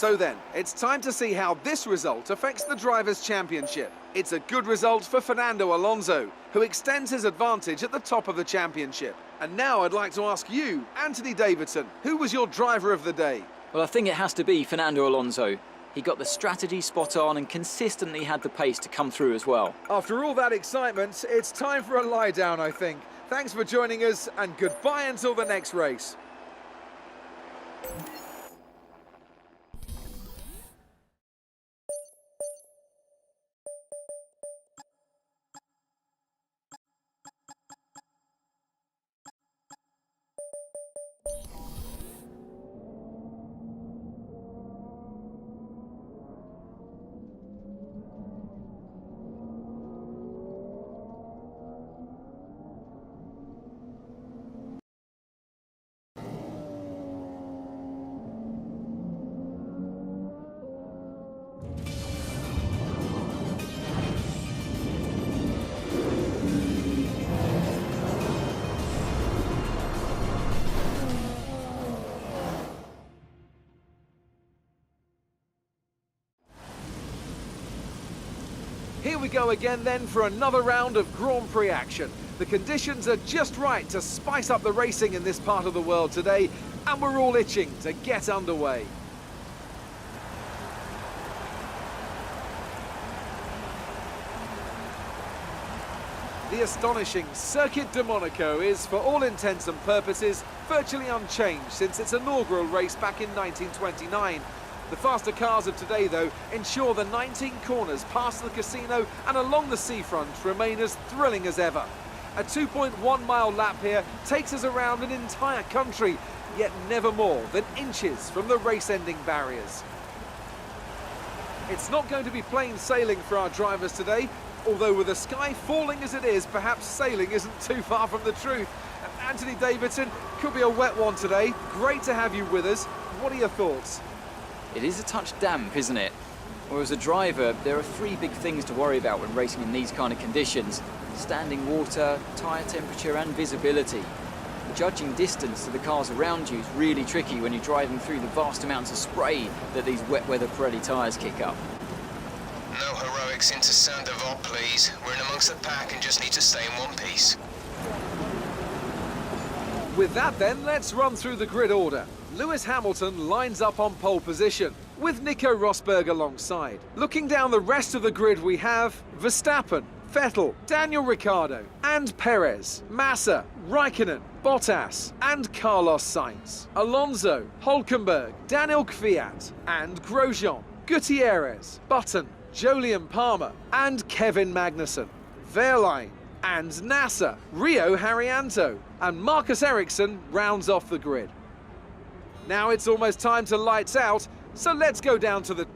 So then, it's time to see how this result affects the Drivers' Championship. It's a good result for Fernando Alonso, who extends his advantage at the top of the championship. And now I'd like to ask you, Anthony Davidson, who was your driver of the day? Well, I think it has to be Fernando Alonso. He got the strategy spot on and consistently had the pace to come through as well. After all that excitement, it's time for a lie down, I think. Thanks for joining us, and goodbye until the next race. Here we go again then for another round of Grand Prix action. The conditions are just right to spice up the racing in this part of the world today, and we're all itching to get underway. The astonishing Circuit de Monaco is, for all intents and purposes, virtually unchanged since its inaugural race back in 1929. The faster cars of today, though, ensure the 19 corners past the casino and along the seafront remain as thrilling as ever. A 2.1-mile lap here takes us around an entire country, yet never more than inches from the race-ending barriers. It's not going to be plain sailing for our drivers today, although with the sky falling as it is, perhaps sailing isn't too far from the truth. Anthony Davidson, could be a wet one today. Great to have you with us. What are your thoughts? It is a touch damp, isn't it? Well, as a driver, there are three big things to worry about when racing in these kind of conditions: standing water, tyre temperature and visibility. Judging distance to the cars around you is really tricky when you're driving through the vast amounts of spray that these wet weather Pirelli tyres kick up. No heroics into Saint-Devote, please. We're in amongst the pack and just need to stay in one piece. With that then, let's run through the grid order. Lewis Hamilton lines up on pole position, with Nico Rosberg alongside. Looking down the rest of the grid, we have Verstappen, Vettel, Daniel Ricciardo, and Perez, Massa, Raikkonen, Bottas, and Carlos Sainz. Alonso, Hülkenberg, Daniel Kvyat, and Grosjean, Gutierrez, Button, Jolyon Palmer, and Kevin Magnussen. Wehrlein and Nasser, Rio Haryanto, and Marcus Ericsson rounds off the grid. Now it's almost time to lights out, so let's go down to the